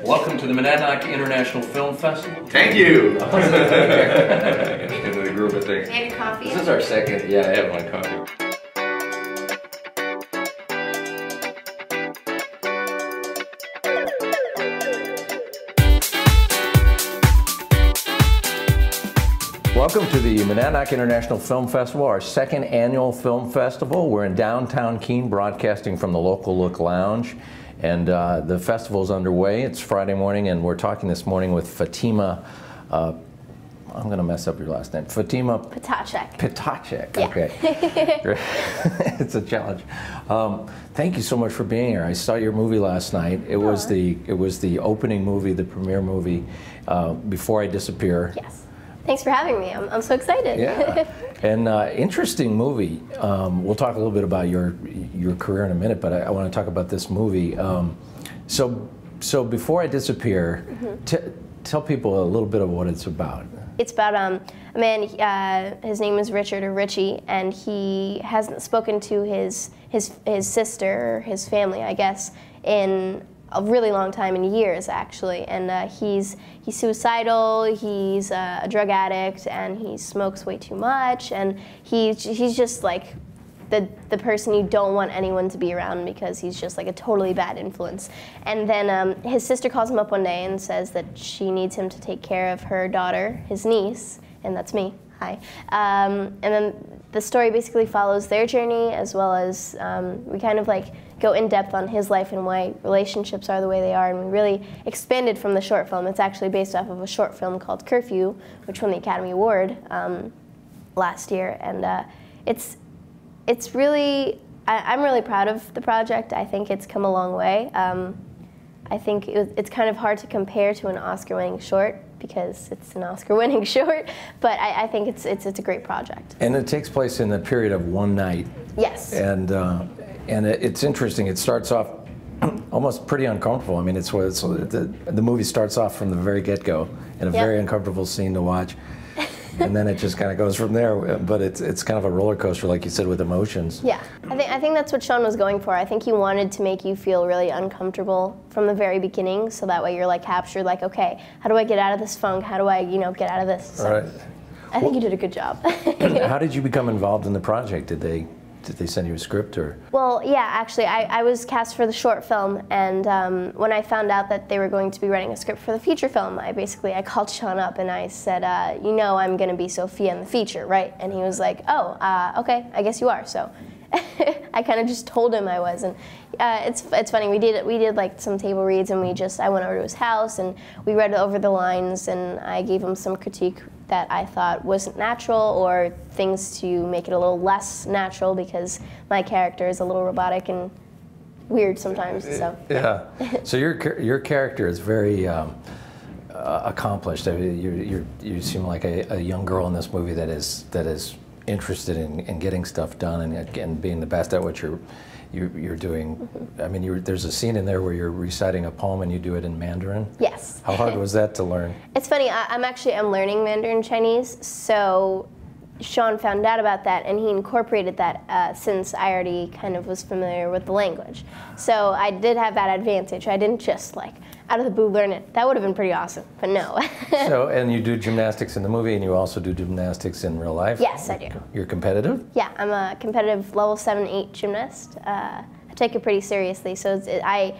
Welcome to the Monadnock International Film Festival. Thank you. Into the group of things. And coffee. This is our second. Yeah, I have my coffee. Welcome to the Monadnock International Film Festival, our second annual film festival. We're in downtown Keene, broadcasting from the Local Look Lounge. And the festival is underway. It's Friday morning, and we're talking this morning with Fatima, I'm going to mess up your last name. Fatima Ptacek. Ptacek, Yeah. okay. It's a challenge. Thank you so much for being here. I saw your movie last night. It was the opening movie, the premiere movie, Before I Disappear. Yes. Thanks for having me. I'm so excited. Yeah, and interesting movie. We'll talk a little bit about your career in a minute, but I want to talk about this movie. So Before I Disappear, tell people a little bit of what it's about. It's about a man. His name is Richard or Richie, and he hasn't spoken to his sister or his family, I guess, in a really long time, in years actually, and he's suicidal, he's a drug addict, and he smokes way too much, and he's just like the person you don't want anyone to be around because he's just like a totally bad influence. And then his sister calls him up one day and says that she needs him to take care of her daughter, his niece, and that's me. Hi. And then the story basically follows their journey, as well as we kind of like go in depth on his life and why relationships are the way they are, and we really expanded from the short film. It's actually based off of a short film called Curfew, which won the Academy Award last year, and it's really, I'm really proud of the project. I think it's come a long way. I think it's kind of hard to compare to an Oscar-winning short, because it's an Oscar-winning short, but I think it's a great project. And it takes place in the period of one night. Yes. And it's interesting. It starts off almost pretty uncomfortable. I mean, the movie starts off from the very get-go in a very uncomfortable scene to watch, and then it just kind of goes from there. But it's kind of a roller coaster, like you said, with emotions. Yeah, I think that's what Sean was going for. I think he wanted to make you feel really uncomfortable from the very beginning, so that way you're like captured. Like, okay, how do I get out of this funk? How do I, get out of this? So, all right. I think you did a good job. How did you become involved in the project? Did they send you a script, or? Well, yeah, actually, I was cast for the short film, and when I found out that they were going to be writing a script for the feature film, I called Sean up and I said, I'm going to be Sophia in the feature, right? And he was like, oh, okay, I guess you are. So I kind of just told him I was, and it's funny. We did like some table reads, and I went over to his house and we read over the lines, and I gave him some critique that I thought wasn't natural, or things to make it a little less natural, because my character is a little robotic and weird sometimes. So yeah. So your character is very accomplished. I mean, you seem like a young girl in this movie that is interested in getting stuff done and being the best at what you're doing. I mean, there's a scene in there where you're reciting a poem and you do it in Mandarin. Yes. How hard was that to learn? It's funny. I'm learning Mandarin Chinese, so Sean found out about that and he incorporated that since I already kind of was familiar with the language. So I did have that advantage. I didn't just like out of the blue learn it. That would have been pretty awesome, but no. So, and you do gymnastics in the movie, and you also do gymnastics in real life? Yes, I do. You're competitive? Yeah, I'm a competitive level 7-8 gymnast. I take it pretty seriously. So I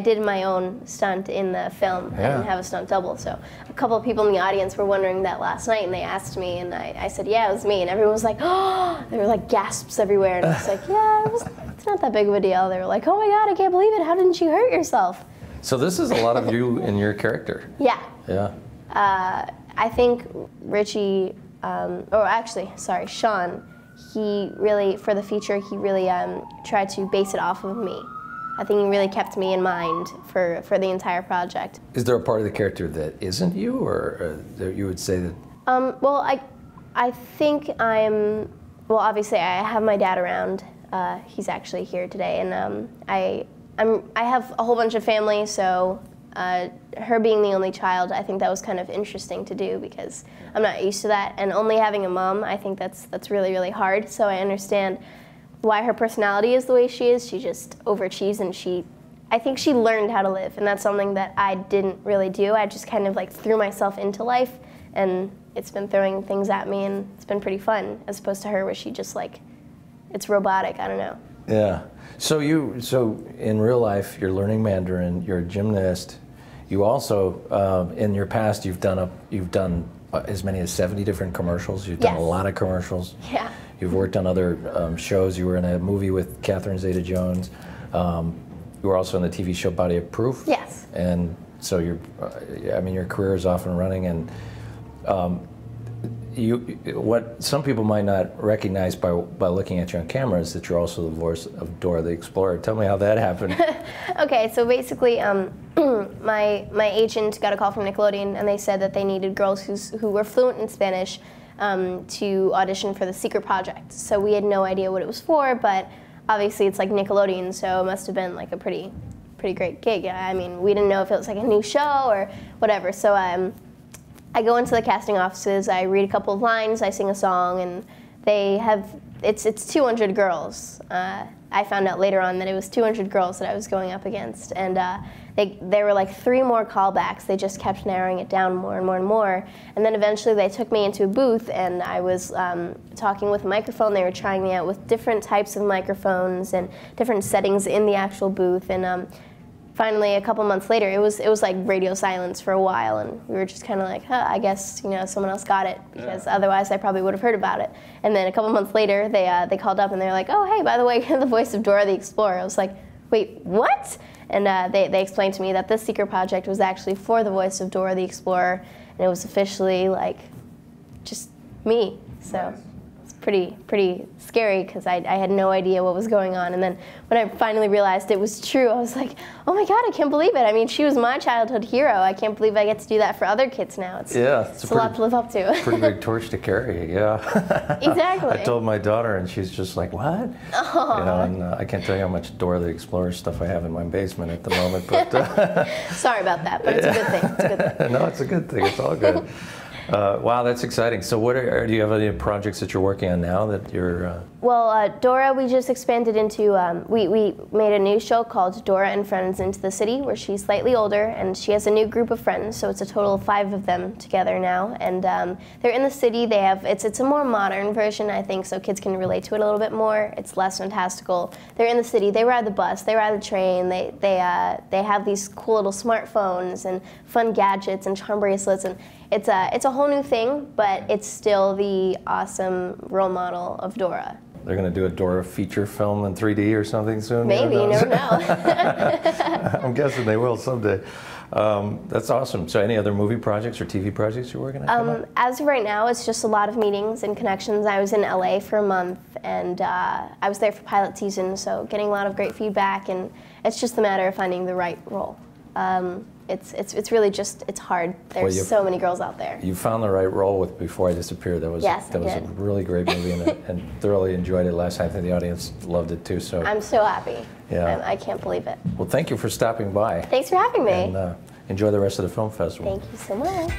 did my own stunt in the film. I didn't have a stunt double. So a couple of people in the audience were wondering that last night, and they asked me, and I said, yeah, it was me. And everyone was like, oh, there were like gasps everywhere. And I was like, yeah, it's not that big of a deal. They were like, oh my God, I can't believe it. How didn't you hurt yourself? So this is a lot of you in your character. Yeah. Yeah. I think Richie, Sean, he really, for the feature, he really tried to base it off of me. I think he really kept me in mind for the entire project. Is there a part of the character that isn't you, or that you would say that? Well, I think well, obviously I have my dad around. He's actually here today, and I have a whole bunch of family, so her being the only child, I think that was kind of interesting to do, because I'm not used to that, and only having a mom, I think that's really, really hard. So I understand why her personality is the way she is. She just overachieves, and she I think she learned how to live, and that's something that I didn't really do. I just kind of like threw myself into life, and it's been throwing things at me, and it's been pretty fun, as opposed to her where she just like, it's robotic, I don't know. Yeah. So in real life, you're learning Mandarin, you're a gymnast. You also, in your past, you've done as many as 70 different commercials. You've done a lot of commercials. Yeah. You've worked on other shows. You were in a movie with Catherine Zeta-Jones. You were also on the TV show Body of Proof. Yes. And so I mean, your career is off and running, and what some people might not recognize by looking at you on camera is that you're also the voice of Dora the Explorer. Tell me how that happened. Okay, so basically, my agent got a call from Nickelodeon, and they said that they needed girls who were fluent in Spanish to audition for the Secret Project. So we had no idea what it was for, but obviously it's like Nickelodeon, so it must have been like a pretty great gig. I mean, we didn't know if it was like a new show or whatever. So I go into the casting offices, I read a couple of lines, I sing a song, and they have, it's 200 girls. I found out later on that it was 200 girls that I was going up against, and there were like 3 more callbacks. They just kept narrowing it down more and more and more, and then eventually they took me into a booth, and I was talking with a microphone. They were trying me out with different types of microphones and different settings in the actual booth, and finally, a couple months later, it was like radio silence for a while, and we were just kind of like, huh, I guess someone else got it, because otherwise I probably would have heard about it. And then a couple months later, they called up and they're like, oh, hey, by the way, you're the voice of Dora the Explorer. I was like, wait, what? And they explained to me that this secret project was actually for the voice of Dora the Explorer, and it was officially like just me. So it's pretty scary, because I had no idea what was going on. And then when I finally realized it was true, I was like, oh my God, I can't believe it. I mean, she was my childhood hero. I can't believe I get to do that for other kids now. It's a lot to live up to. Pretty big torch to carry, yeah. Exactly. I told my daughter, and she's just like, what? And I can't tell you how much Dora the Explorer stuff I have in my basement at the moment. But sorry about that, but it's a good thing. It's a good thing. No, it's a good thing. It's all good. Wow, that's exciting. So do you have any projects that you're working on now that you're... Well, Dora, we just expanded into, we made a new show called Dora and Friends Into the City, where she's slightly older, and she has a new group of friends, so it's a total of 5 of them together now. And they're in the city. They have, it's a more modern version, I think, so kids can relate to it a little bit more. It's less fantastical. They're in the city. They ride the bus. They ride the train. They have these cool little smartphones and fun gadgets and charm bracelets, and it's a whole new thing, but it's still the awesome role model of Dora. They're going to do a Dora feature film in 3D or something soon? Maybe, you never know. I'm guessing they will someday. That's awesome. So any other movie projects or TV projects you're working on? As of right now, it's just a lot of meetings and connections. I was in LA for a month, and I was there for pilot season, so getting a lot of great feedback, and it's just a matter of finding the right role. It's really just, it's hard. There's so many girls out there. You found the right role with Before I Disappear. That was a really great movie, and thoroughly enjoyed it last night. I think the audience loved it too. So I'm so happy. Yeah. I can't believe it. Well, thank you for stopping by. Thanks for having me. And enjoy the rest of the film festival. Thank you so much.